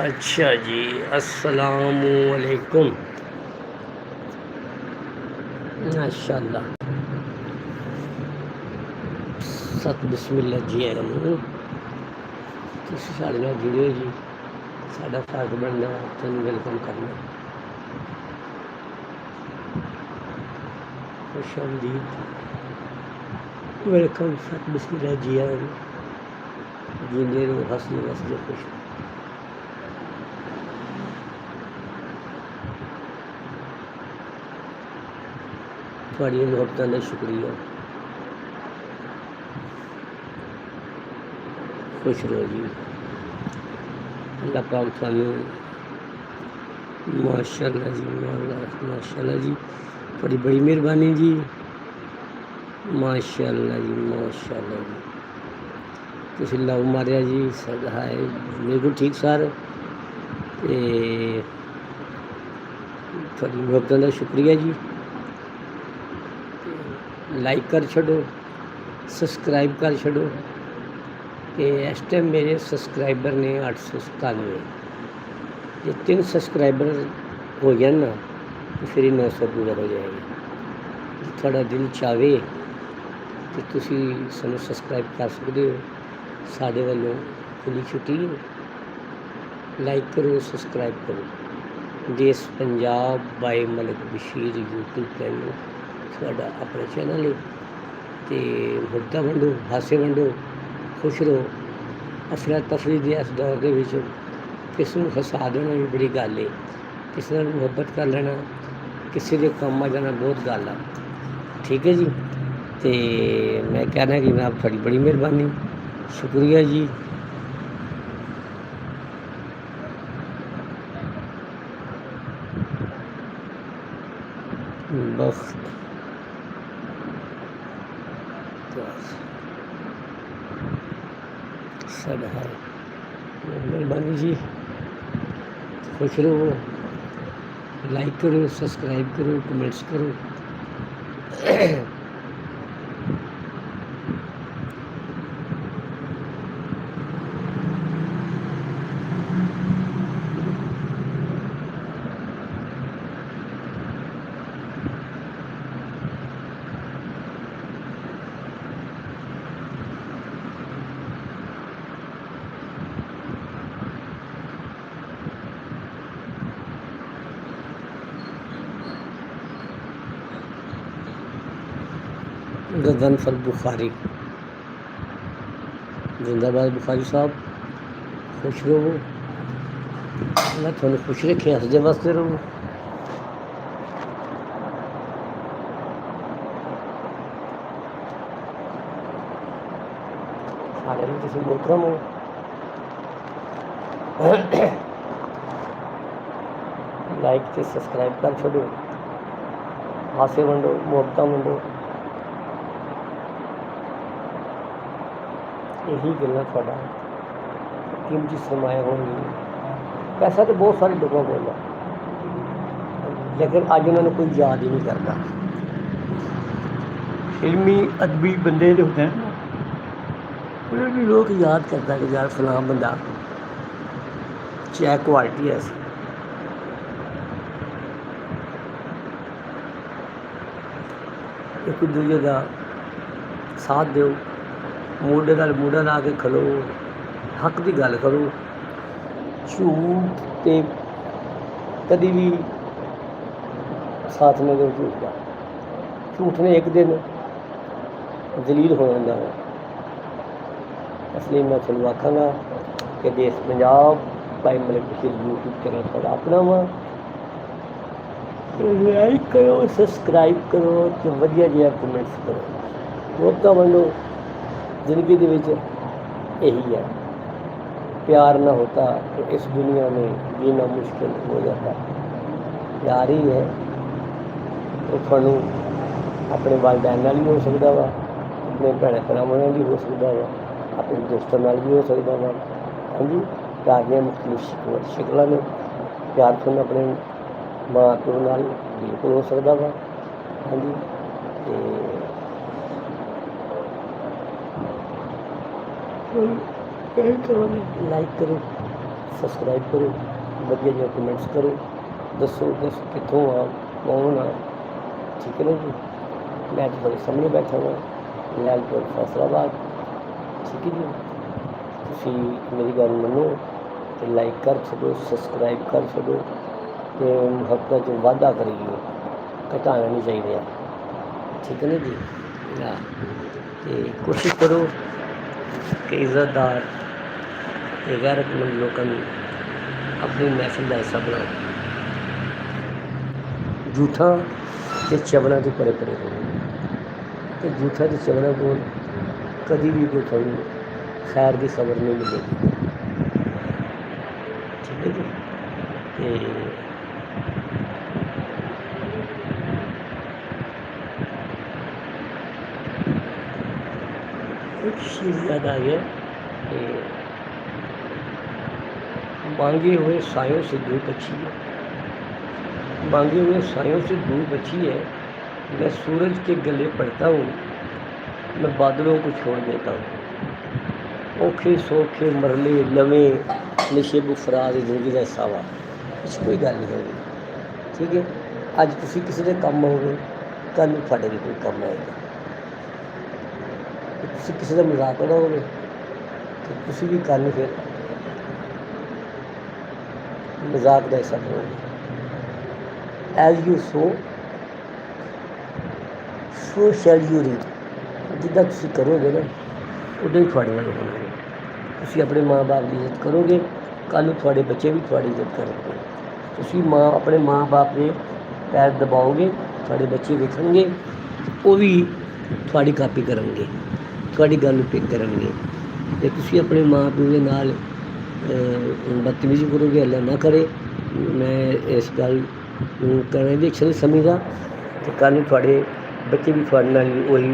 अच्छा जी, अस्सलामुअलैकुम। माशाअल्लाह। सत बिस्मिल्लाह जी आया ਨੂੰ ਤੁਸੀਂ ਸਾਡੇ ਨਾਲ ਜੁੜਿਓ ਜੀ। ਸਾਡਾ ਫਰਜ਼ ਬਣਦਾ ਤੁਹਾਨੂੰ ਵੈਲਕਮ ਕਰਨਾ। ਖੁਸ਼ ਆਮਦੀਦ, ਵੈਲਕਮ। ਸਤ ਬਿਸਮਿल्लाह ਜੀ ਆਇਆ ਨੂੰ। ਜਿੰਦੇ ਰਹੋ, ਹੱਸਦੇ ਵਸਦੇ ਖੁਸ਼। ਤੁਹਾਡੀਆਂ ਮੁਹੱਬਤਾਂ ਦਾ ਸ਼ੁਕਰੀਆ। खुश रहो जी। अल्लाह पाक थानू माशाअल्लाह जी, माशाअल्लाह जी, बड़ी बड़ी मेहरबानी जी। माशाअल्लाह जी, माशाअल्लाह जी। तुसीं लव मारिया जी, साडा है बिल्कुल ठीक सर। ते थोड़ी मुहब्बतां दा शुक्रिया जी। लाइक कर छड़ो, सब्सक्राइब कर छड़ो। कि इस टाइम मेरे सब्सक्राइबर ने 897। जे 3 सब्सक्राइबर हो जाए ना तो फिर 900 पूरा हो जाएगा। जे थोड़ा दिल चाहे तो तुसी सानू सब्सक्राइब कर सकते हो। साढ़े वालों खुली छुट्टी है। लाइक करो, सब्सक्राइब करो। Desh Punjab by Malik Bashir YouTube channel साडा अपना चैनल है। तो मुद्दा वंडो, हासे वंडो, खुश रहो। अफरा तफरी के इस दौर के किस नूं हसा देना भी बड़ी गल है। किसी नाल मुहब्बत कर लेना, किसी के काम आ जाना बहुत गल आ। ठीक है जी। तो मैं कहना कि जनाब थोड़ी बड़ी मेहरबानी, शुक्रिया जी। वक्त साडा है, मेहरबानी जी। खुश रहो, लाइक करो, सब्सक्राइब करो, कमेंट्स करो। गजनफर बुखारी, जिंदाबाद बुखारी साहब। खुश रहो, मैं थोड़ा खुश रखे, हसदे वसदे रहो। साढ़े में तुम मोहतरम हो। लाइक तो सब्सक्राइब कर छोड़ो, हासे वंडो, मुहब्बत वंडो। यही गल्लां थोड़ा कीमती सरमाया होगी। पैसा तो बहुत सारे लोगों को है, लेकिन अज उन्होंने कोई याद ही नहीं करता। इल्मी अदबी बंदे जो होते हैं उन्हें भी लोग याद करता कि यार फलां बंदा चाहे क्वालिटी है। एक दूजे का साथ दो, मोढे नाल मोढा ला के खलो, हक की गल करो। झूठ ते कभी भी साथ में दो झूठ का। झूठ ने एक दिन दलील हो जाता है। इसलिए मैं थोड़ा आखागा कि देश पंजाब भाई मलिक बशीर यूट्यूब चैनल थोड़ा अपना वा। लाइक करो, सब्सक्राइब करो तो वधिया जिहा कमेंट्स करो। मुहब्बतां वंडो। जिंदगी के विच यही है। प्यार ना होता तो इस दुनिया में जीना मुश्किल हो जाता। प्यार ही है तो थानू अपने वालदैन नाल भी हो सकता वा, अपने भैन भरावां नाल भी हो सकता वा, अपने दोस्तों नाल भी हो सकता वा। हाँ जी, प्यार दी मुख्तलिफ शक्लां ने। प्यार थानू अपने माँ प्यो नाल बिल्कुल हो सकता वा। हाँ जी, लाइक करो, ਸਬਸਕ੍ਰਾਈਬ ਕਰੋ, ਵਧੀਆ ਜਿਹਾ ਕਮੈਂਟਸ ਕਰੋ, ਦੱਸੋ ਕਿ ਕਿੱਥੋਂ ਆ, ਕੌਣ ਆ। ਠੀਕ ਹੈ ਨਾ ਜੀ। ਮੈਂ ਤੁਹਾਡੇ ਸਾਹਮਣੇ ਬੈਠਾ ਹਾਂ, ਲੈਲਪੁਰ ਫੈਸਲਾਬਾਦ। ਠੀਕ ਹੈ ਜੀ। ਤੁਸੀਂ ਮੇਰੀ ਗੱਲ ਮੰਨੋ ਅਤੇ ਲਾਈਕ ਕਰ ਛੱਡੋ, ਸਬਸਕ੍ਰਾਈਬ ਕਰ ਛੱਡੋ ਅਤੇ ਮੁਹੱਬਤਾਂ 'ਚ ਵਾਧਾ ਕਰੀਏ, ਘਟਾਉਣਾ ਨਹੀਂ ਚਾਹੀਦਾ। ਠੀਕ ਹੈ ਨਾ ਜੀ। ਅਤੇ ਕੋਸ਼ਿਸ਼ ਕਰੋ ਕਿ ਇੱਜ਼ਤਦਾਰ ਅਤੇ ਗੈਰਤਮੰਦ ਲੋਕਾਂ ਨੂੰ ਆਪਣੀ ਮਹਿਫਿਲ ਦਾ ਹਿੱਸਾ ਬਣਾਓ। ਝੂਠਾਂ ਅਤੇ ਚਵਲਾਂ ਤੋਂ ਪਰੇ ਪਰੇ ਰਹੋ, ਅਤੇ ਝੂਠਾਂ ਅਤੇ ਚਵਲਾਂ ਕੋਲ ਕਦੀ ਵੀ ਕੋਈ ਤੁਹਾਨੂੰ ਖੈਰ ਦੀ ਖਬਰ ਨਹੀਂ ਮਿਲੇਗੀ। ਠੀਕ ਹੈ ਜੀ। ਅਤੇ एक चीज़ याद आ गया कि मांगे हुए सायों से धूप अच्छी है, मांगे हुए सायों से धूप अच्छी है। मैं सूरज के गले पड़ता हूँ, मैं बादलों को छोड़ देता हूँ। औखे सौखे मरले लवे नशेब फराज जिंदगी का सावा, इस कोई गल नहीं होगी। ठीक है। अज तुसी किसी के काम आओगे, कल तुहाडे भी कोई काम आएगा। तुसी किसी का मजाक उड़ाओगे तो तुसी भी कल फिर मजाक का हिस्सा बनोगे। As you sow shall you reap. जिदा तुसी करोगे ना उदा ही थोड़े नाल होणगे। तुसी अपने माँ बाप की इज्जत करोगे, कल थोड़े बच्चे भी थोड़ी इज्जत करेंगे। तुसी अपने माँ बाप के पैर दबाओगे, थोड़े बच्चे वेखेंगे, वो भी थोड़ी कापी करेंगे, थोड़ी गल पिक करेंगे। तो तुसी अपने माँ प्यो के नाल बदतमीजी करोगे, अल्लाह ना करे। मैं इस गल करने की अच्छा नहीं समझदा। तो कल थोड़े बच्चे भी थोड़े नाल वही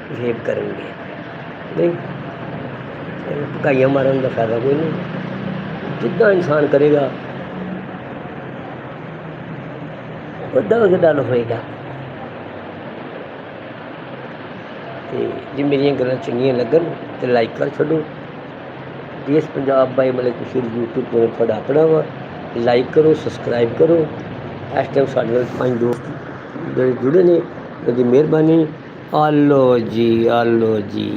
बिहेव करेंगे। नहीं, भकाइयाँ मारन का फायदा कोई नहीं। जिदा इंसान करेगा उदा उसका डर होएगा। तो जे मेरिया गल्लां चंगियां लगन तो लाइक कर छड्डो। देश Punjab by Malik Bashir YouTube channel थोड़ा अपना वा, लाइक करो, सब्सक्राइब करो। इस टाइम साढ़े नाल 5 दोस्त जो जुड़े ने, उनकी मेहरबानी। आलो जी, आलो जी।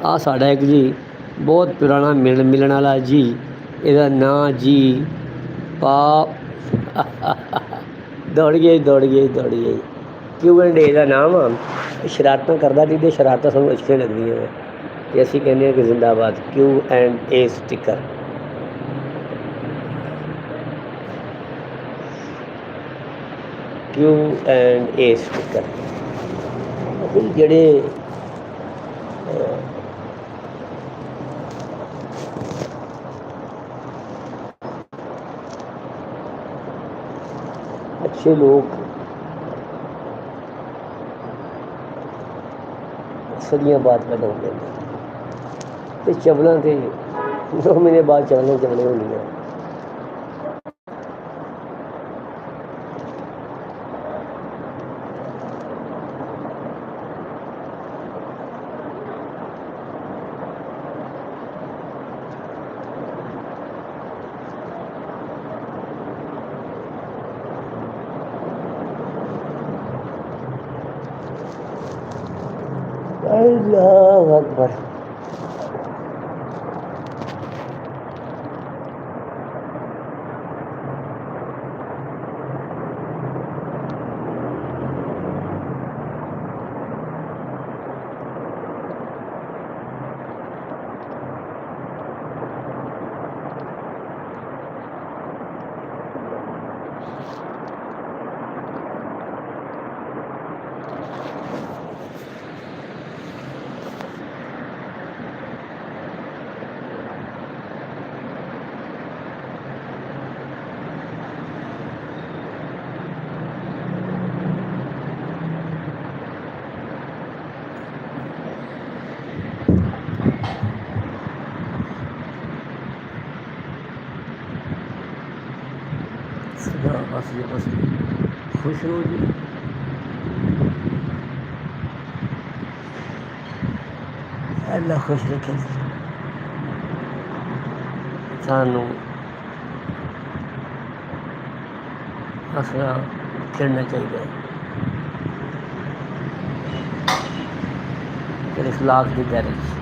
आ साड़ा एक जी बहुत पुराना मिलन वाला जी, ਇਹਦਾ ਨਾਂ जी पा दौड़ गए। Q&A ਦਾ ਨਾਮ ਆ। शरारतां करदा जी, शरारतां सानूं अच्छियां लगदियां वा ते असीं कहने कि जिंदाबाद Q&A स्टिकर। Q&A स्टिकर ਜਿਹੜੇ अच्छे लोग सदियां बाद पैदा होंदे ने ते चवलां ते 2 महीने बाद चवले होंदियां। अल्लाह अकबर। बस ये बस खुश रहो जी। अल्लाह खुश रखे सानू। हंसना खेलना चाहिए। फिर इखलाक के दायरे च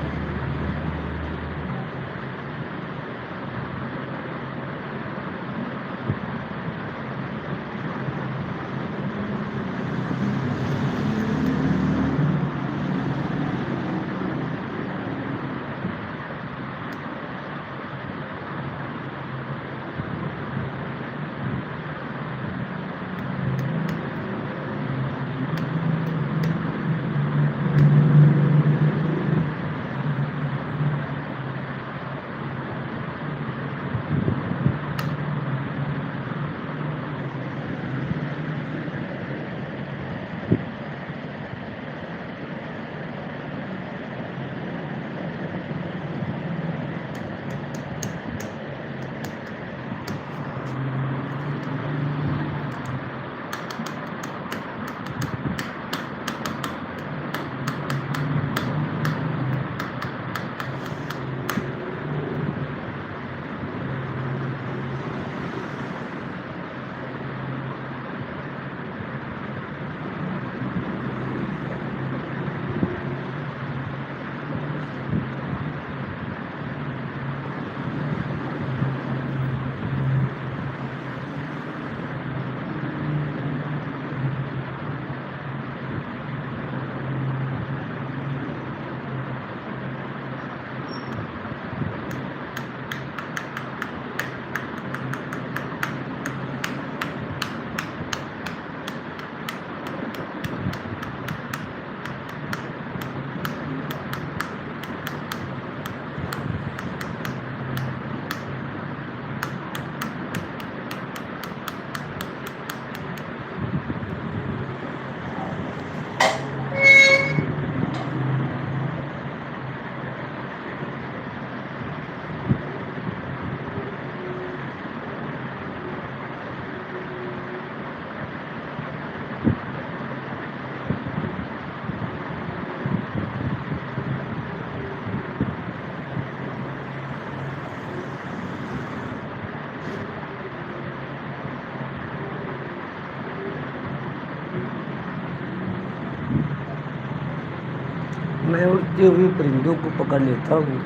मैं उड़ते हुए परिंदों को पकड़ लेता हूँ।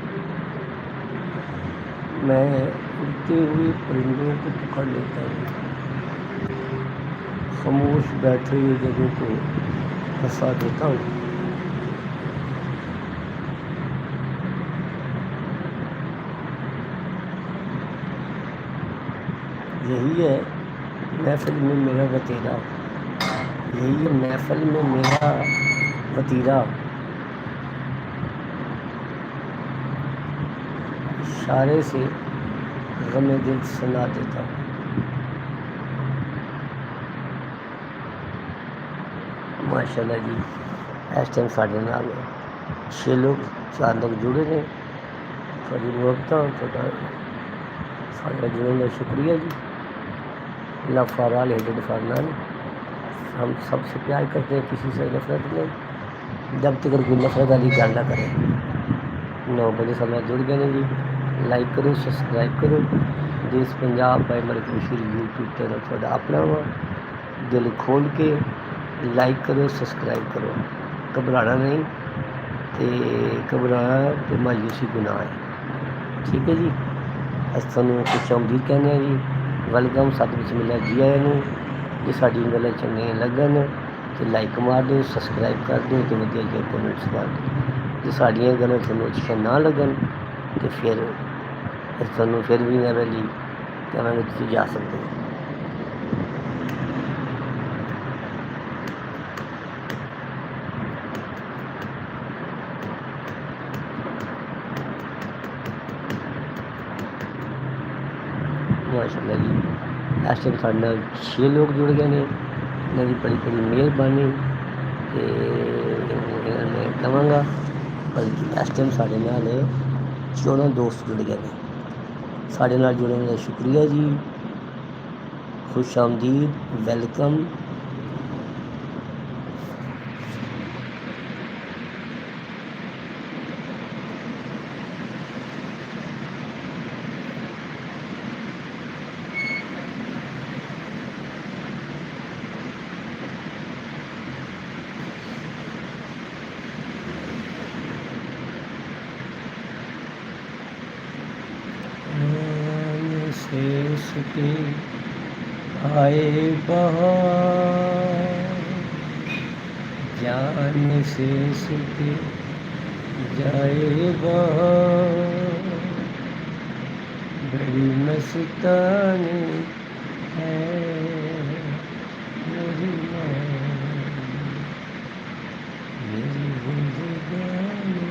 मैं उड़ते हुए परिंदों को पकड़ लेता हूँ। खामोश बैठे हुए जगहों को हंसा देता हूँ। यही है महफिल में मेरा वतीरा, यही है महफिल में मेरा वतीरा। इशारे से गमे दिल सुना देता हूँ। माशाल्लाह जी, इस टाइम साढ़े नाल 6 लोग 4 लोग जुड़े ने। थोड़ी मुहब्बत थोड़ा साढ़े जुड़ने का शुक्रिया जी। अल्लाह फॉर हेडेड फॉर नन। हम सबसे प्यार करते हैं, किसी से नफरत नहीं, जब तक कोई नफरत वाली गल ना करे। 9 बजे समय जुड़ गए हैं जी। लाइक करो, सब्सक्राइब करो। Desh Punjab by Malik Bashir YouTube channel थोड़ा अपना वा, दिल खोल के लाइक करो, सब्सक्राइब करो। घबराना नहीं, तो घबराना तो मायूसी गुनाह है। ठीक है जी। अस तुहानूं खुश आमदीद कहने जी। वेलकम, सत बिस्मिल्लाह जी आया नूं। जे साडी गल्लां चंगियां लगन तो लाइक मार दो, सब्सक्राइब कर दो, तो वधिया जिहा कमेंट्स कर दो। जे साडियां गल्लां तुहानूं अच्छियां ना लगन तो फिर तुहानूं फिर भी मैं वैली कहांगे तुसीं जा सकदे हो। माशाल्लाह जी, इस टाइम साढ़े नाल 6 लोग जुड़ गए हैं। इन्हां दी बड़ी बड़ी मेहरबानी मैं कहांगा। बल्कि इस टाइम साढ़े नाल 14 दोस्त जुड़ गए हैं। साढ़े नाल जुड़ने का शुक्रिया जी। खुश आमदीद, वेलकम। के आए बहार, जान से सुते जाए बहार, बड़ी मस्तानी है मेरी माँ, मेरी जिंदगानी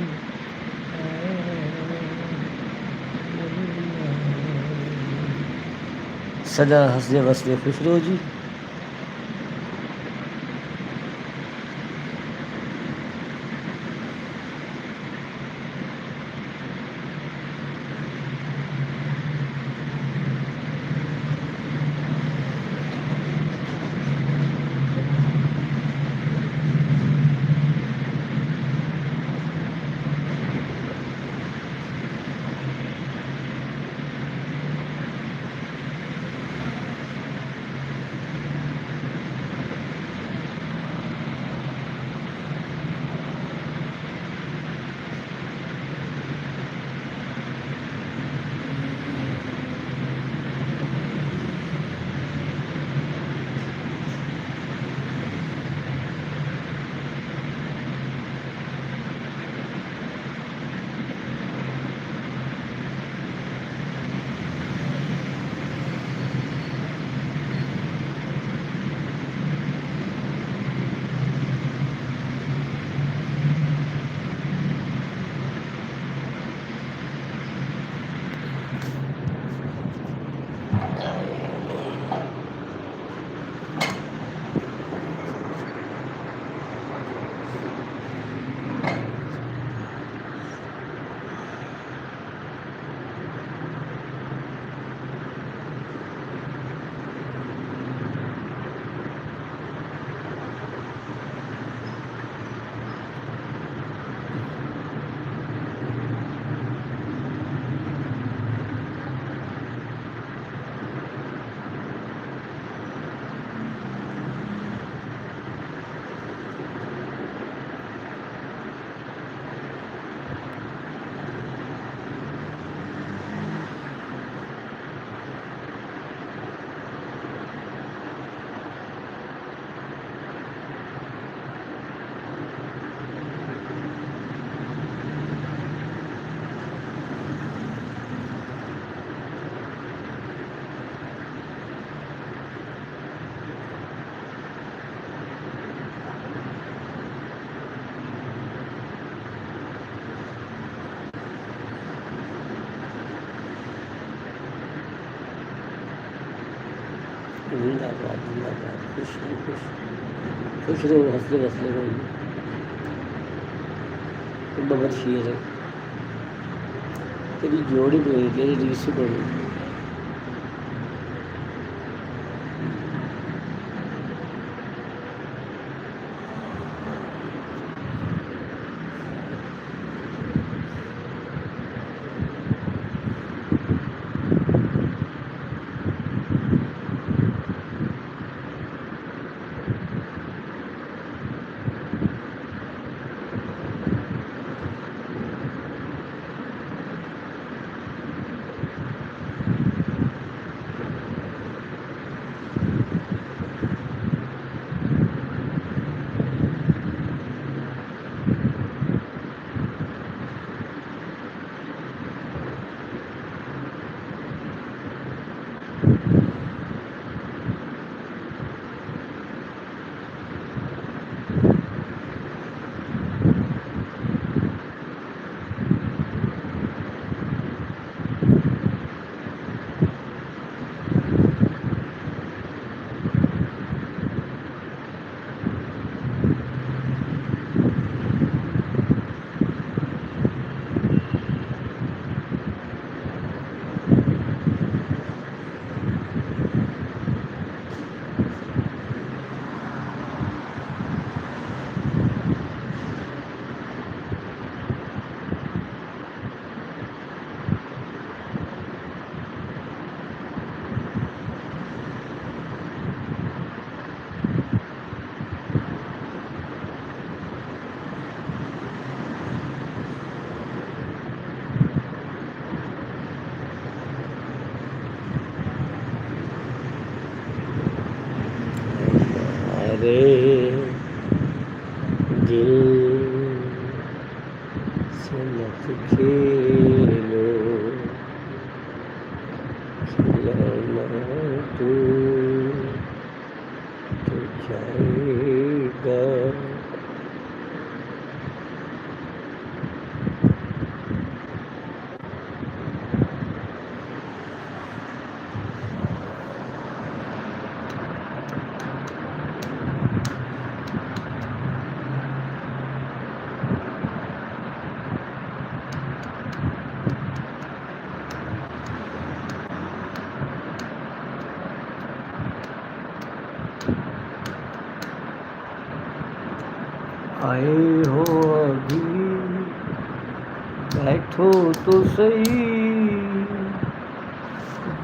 है मेरी माँ। सदा हंसदे वसदे खुश रहो जी। जिंदाबाद जिंदाबाद, खुश रहो खुश रहो, हंसते वसते रहो। तो बहुत शेर है तेरी जोड़ी बनी, तेरी रीस बनी। रे दिल से मत खेलो, खिलौना तू तो जाएगा। आए हो अभी बैठो तो सही,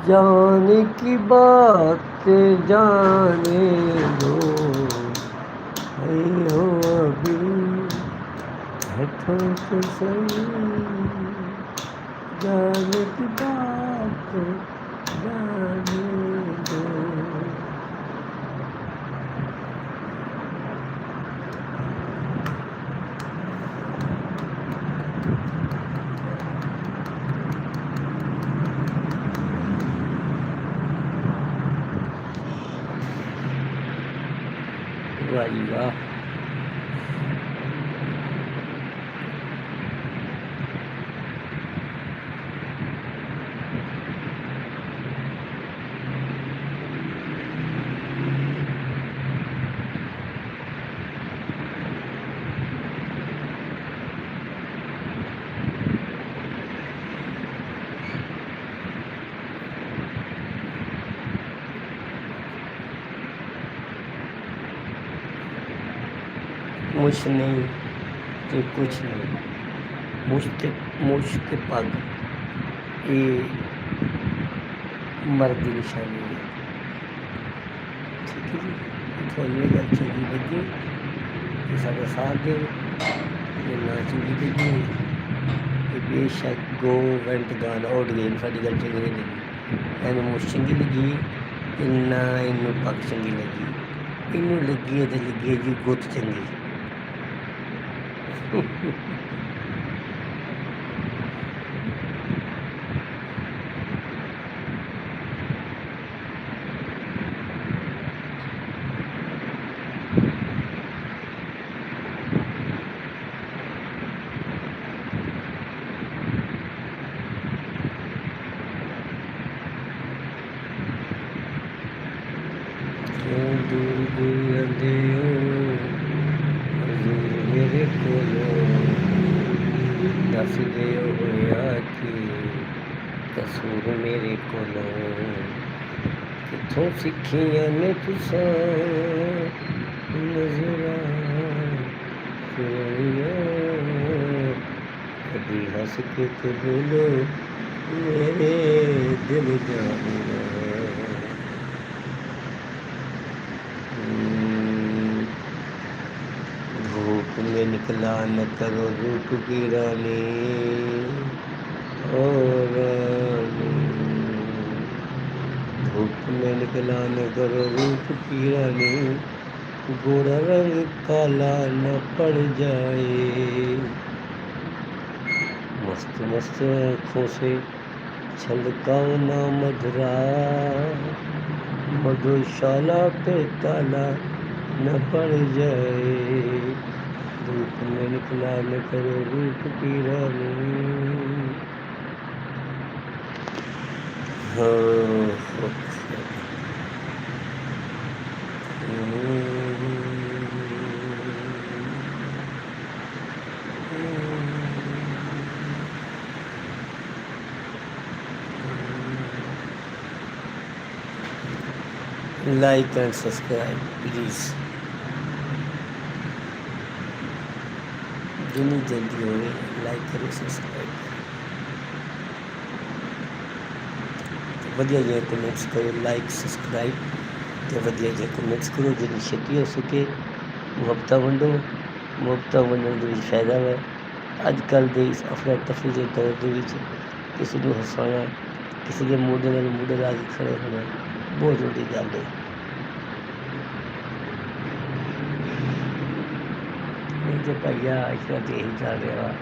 जाने की बात जाने दो। आए हो अभी बैठो तो सही, जाने की बात जाने दो। वाह जी वाह। मुझ नहीं तो कुछ नहीं, मुश्क पग ये मर्द की निशानी है। ठीक है जी, थोड़ी ये गल चंगी लगी तो साडा साथ दो, जे ना चंगी लगी तो बेशक गो वेंट गान आउट गेम, साडी गल चंगी नहीं लगी। इन्हूं मुश्क चंगी लगी ते ना इन्हूं पग चंगी लगी। इन्हूं लगी है तो लगी है जी गुत चंगी। क्यों दूर दूर रहंदे हो, हजूर मेरे कोलों, दस दे होया कि कसूर मेरे कोलों। कित्थों सिक्खियां ने तुसां नज़रां सोहणियां, कभी हंस के तो बोलो मेरे दिल जानिया। धूप में निकला न करो रूप की रानी, ओ रानी। धूप में निकला न करो रूप की रानी, गोरा रंग काला न पड़ जाए। मस्त मस्त आँखों से छलकाओ ना मधुरा, मधुशाला पे ताला न पड़ जाए। धूप में निकला न करो रूप की रानी। लाइक एंड सब्सक्राइब प्लीज़, जितनी जल्दी हो गई लाइक करो सब्सक्राइब करो। वधिया जिहा कमेंट्स करो, लाइक सब्सक्राइब तो वधिया जिहा कमेंट्स करो, जितनी छेती हो सके मुहब्बत वंडो। मुहब्बत वंडण दे विच फायदा है। अजकल दे इस अफरा तफरी के दौर दे विच किसी को हसाना, किसी के मोढे नाल मोढे ला के खड़े होना बहुत वड्डी गल है। ਤੇ ਭਾਈਆ ਇਸ ਤਰ੍ਹਾਂ ਤੇ ਇਹੀ ਚੱਲ ਰਿਹਾ ਵਾ,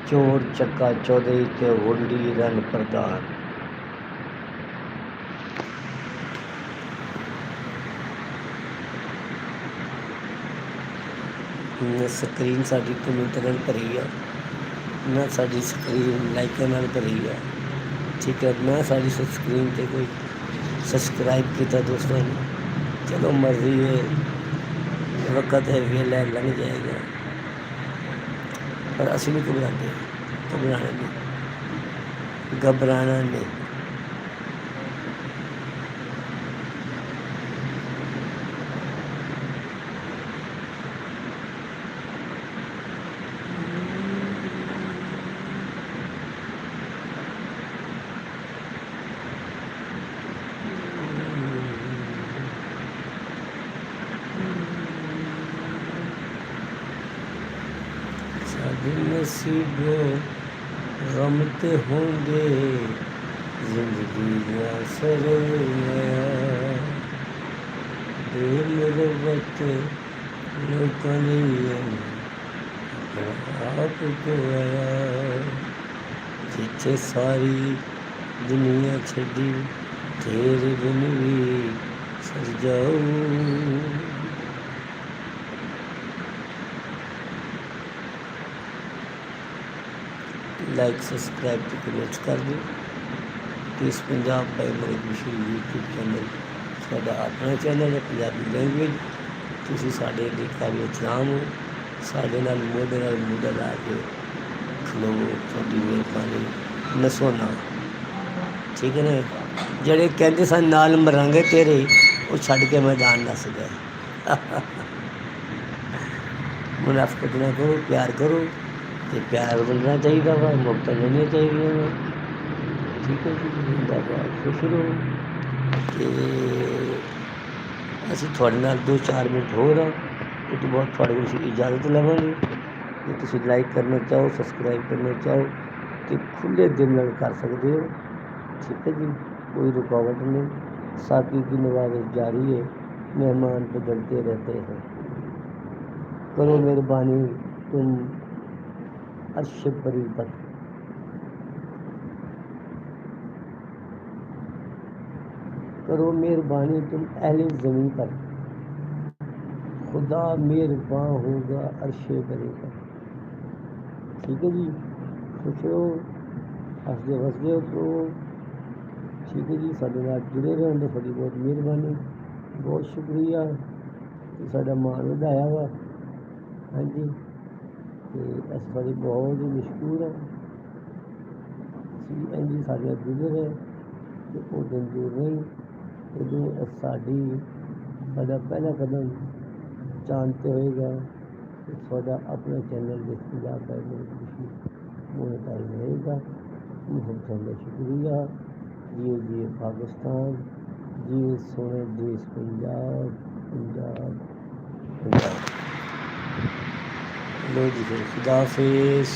ਚੋਰ ਚੱਕਾ ਚੌਧਰੀ ਤੇ ਵੰਡੀ ਰਨ ਪ੍ਰਧਾਨ। ਸਕਰੀਨ ਸਾਡੀ ਕਮੈਂਟ ਨਾਲ ਭਰੀ ਆ, ਨਾ ਸਾਡੀ ਸਕਰੀਨ ਲਾਈਕਾਂ ਨਾਲ ਭਰੀ ਆ, ਠੀਕ ਹੈ, ਨਾ ਸਾਡੀ ਸਕਰੀਨ 'ਤੇ ਕੋਈ ਸਬਸਕ੍ਰਾਈਬ ਕੀਤਾ ਦੋਸਤਾਂ ਨੇ। ਚਲੋ ਮਰਜ਼ੀ ਹੈ, ਵਕਤ ਹੈ, ਵੇਲਾ ਲੰਘ ਜਾਏਗਾ, ਪਰ ਅਸੀਂ ਨਹੀਂ ਘਬਰਾਉਂਦੇ, ਘਬਰਾਣਾ ਨਹੀਂ, ਘਬਰਾਣਾ ਨਹੀਂ। ਸਾਡੇ ਨਸੀਬ ਗਮ ਤੇ ਹੋਣਗੇ, ਜ਼ਿੰਦਗੀ ਦਾ ਸਰੋਇਆ ਬੇਮੁਰਵਤ ਲੋਕਾਂ ਲਈ ਆਪ ਤੋਂ ਆਇਆ, ਜਿੱਥੇ ਸਾਰੀ ਦੁਨੀਆ ਛੱਡੀ ਤੇਰੇ ਬਿਨ ਵੀ ਸਰ ਜਾਊ। ਲਾਈਕ ਸਬਸਕ੍ਰਾਈਬ ਤੇ ਕਮੈਂਟ ਕਰ ਦਿਓ। ਪੀਸ ਪੰਜਾਬ ਬਾਈ ਮੇਰੇ ਮਿਸ਼ਨ YouTube ਚੈਨਲ ਸਾਡਾ ਆਪਣਾ ਚੈਨਲ ਹੈ, ਪੰਜਾਬੀ ਲੈਂਗੁਏਜ। ਤੁਸੀਂ ਸਾਡੇ ਲਈ ਕਾਬਿਲ ਇਤਰਾਮ ਹੋ, ਸਾਡੇ ਨਾਲ ਮੋਢੇ ਨਾਲ ਮੋਢਾ ਲਾ ਕੇ ਖਲੋਵੋ, ਤੁਹਾਡੀ ਮਿਹਰਬਾਨੀ ਨਸੋ ਨਾ, ਠੀਕ ਹੈ ਨਾ। ਜਿਹੜੇ ਕਹਿੰਦੇ ਸਨ ਨਾਲ ਮਰਾਂਗੇ ਤੇਰੇ, ਉਹ ਛੱਡ ਕੇ ਮੈਦਾਨ ਨੱਸ ਗਏ। ਮੁਨਾਫਕਤ ਨਾ ਕਰੋ, ਪਿਆਰ ਕਰੋ, ਅਤੇ ਪਿਆਰ ਵੰਡਣਾ ਚਾਹੀਦਾ ਵਾ, ਮੁਫਤਾਂ ਲੈਣੀਆਂ ਚਾਹੀਦੀਆਂ ਵਾ, ਠੀਕ ਹੈ ਜੀ। ਜ਼ਿੰਦਾਬਾਦ, ਖੁਸ਼ ਰਹੋ। ਅਤੇ ਅਸੀਂ ਤੁਹਾਡੇ ਨਾਲ 2-4 ਮਿੰਟ ਹੋਰ ਆ, ਇਹ ਤੋਂ ਬਾਅਦ ਤੁਹਾਡੇ ਕੋਲ ਅਸੀਂ ਇਜਾਜ਼ਤ ਲਵਾਂਗੇ। ਜੇ ਤੁਸੀਂ ਲਾਈਕ ਕਰਨਾ ਚਾਹੋ, ਸਬਸਕ੍ਰਾਈਬ ਕਰਨਾ ਚਾਹੋ ਤਾਂ ਖੁੱਲ੍ਹੇ ਦਿਲ ਨਾਲ ਕਰ ਸਕਦੇ ਹੋ, ਠੀਕ ਹੈ ਜੀ, कोई रुकावट नहीं। साकी की नवाज़ जारी है, मेहमान बदलते रहते हैं। करो मेहरबानी तुम अर्श परी पर, करो मेहरबानी तुम अहले ज़मीन पर, खुदा मेहरबान होगा अर्श परी पर, ठीक है जी। खुश रहो, हंसते वसदे हो, ठीक है जी। साडे नाल जुड़े रहने दी थोड़ी बहुत मेहरबानी, बहुत शुक्रिया, साडा मान वधाया वा। हाँ जी, तो अस बड़े बहुत ही मशहूर हैं जी। साढ़े गुजर है तो वो दिन दूर नहीं, उदों साडी साडा पहला कदम चांद ते होएगा, तो साडा अपना चैनल जिस पंजाब दा खुशी मोनेटाइज रहेगा। बहुत बहुत शुक्रिया। जियो जियो पाकिस्तान, जियो सोने देश पंजाब, पंजाब पंजाब। लो जी फिर खुदा हाफिज़।